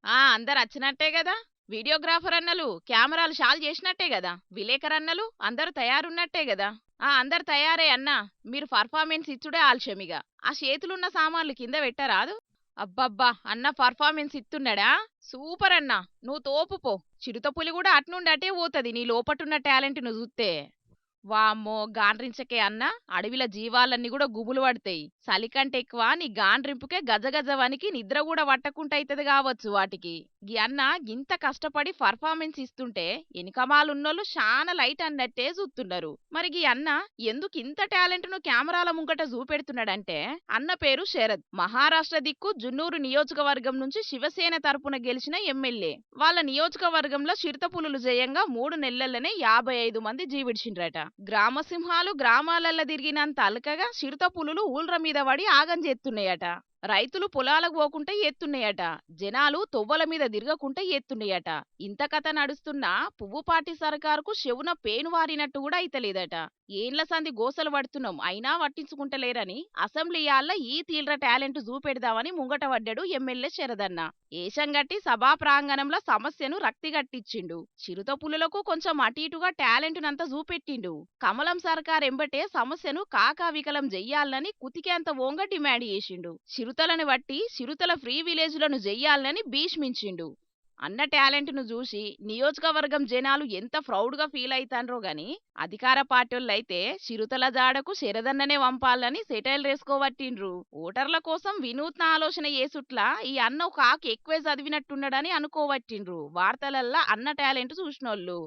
అందరు వచ్చినట్టే గదా! వీడియోగ్రాఫర్ అన్నలు కెమెరాలు షాల్ చేసినట్టే గదా! విలేకరు అన్నలు అందరూ తయారున్నట్టే గదా! అందరు తయారే అన్నా. మీరు పర్ఫార్మెన్స్ ఇచ్చుడే ఆలస్యమిగ. ఆ చేతులున్న సామాన్లు కింద పెట్టరాదు. అబ్బబ్బా! అన్న పర్ఫార్మెన్స్ ఇత్తున్నడా? సూపర్ అన్నా! నువ్వు తోపు పో. చిరుతపులి కూడా అట్నుండి అటే పోతది నీ లోపటున్న టాలెంట్‌ను జూత్తే. వామ్మో! గాండ్రించకే అన్నా, అడవిల జీవాలన్నీ గూడా గుబులు పడతాయి. చలికంటే ఎక్కువ నీ గాండ్రింపుకే గజగజ వణికి నిద్ర గూడా పట్టకుంటైతది గావచ్చు వాటికి. గీ అన్న గింత కష్టపడి పర్ఫార్మెన్స్ ఇస్తుంటే ఎనకమాలున్నోళ్ళు శానా లైట్ అన్నట్టే జూత్తున్నరు. మరి గీ అన్న ఎందుకింత టాలెంట్‌ను కెమెరాల ముంగట జూపెడుతున్నాడంటే, అన్న పేరు శరద్. మహారాష్ట్ర దిక్కు జున్నూరు నియోజకవర్గం నుంచి శివసేన తరపున గెలిచిన ఎమ్మెల్యే. వాళ్ళ నియోజకవర్గంలో చిరుతపులులు జయంగా 3 నెలల్లోనే 55 మంది జీవిడిచిండ్రట. గ్రామసింహాలు గ్రామాలల్ల తిరిగినంత అలకగా చిరుతపులులు ఊళ్ల మీద పడి ఆగం చేస్తున్నాయట. రైతులు పొలాలకు పోకుంటే ఎత్తున్నాయట. జనాలు తొవ్వల మీద తిరగకుంటే ఎత్తున్నాయట. ఇంత కథ నడుస్తున్నా పువ్వుపాటి సర్కారుకు చెవున పేను వారినట్టు కూడా అయితలేదట. ఏండ్ల సంది గోసలు పడుతున్నాం అయినా పట్టించుకుంటలేరని అసెంబ్లీయాల్ల ఈ తీవ్ర టాలెంట్ చూపెడదామని ముంగట పడ్డాడు ఎమ్మెల్యే శరదన్న. ఏషంగట్టి సభా ప్రాంగణంలో సమస్యను రక్తిగట్టిచ్చిండు. చిరుత పులులకు కొంచెం అటు ఇటుగా టాలెంట్ నంతా చూపెట్టిండు. కమలం సర్కార్ ఎంబటే సమస్యను కాకావికలం చెయ్యాలని కుతికేంత ఓంగ డిమాండ్ చేసిండు. చిరుతలను బట్టి చిరుతల ఫ్రీ విలేజ్లను చెయ్యాలని భీష్మించిండు. అన్న టాలెంట్‌ను జూసి నియోజకవర్గం జనాలు ఎంత ప్రౌడ్‌గా ఫీల్ అయితాండ్రో గాని, అధికార పార్టోళ్ళైతే చిరుతల జాడకు శరదన్ననే వంపాలని సెటైల్‌రేసుకోవట్టిండ్రు. ఓటర్ల కోసం వినూత్న ఆలోచన చేసుట్ల ఈ అన్న ఒక ఆకు ఎక్కువే చదివినట్టున్నడని అనుకోవట్టిండ్రు వార్తలల్ల అన్న టాలెంట్ చూసినోళ్ళు.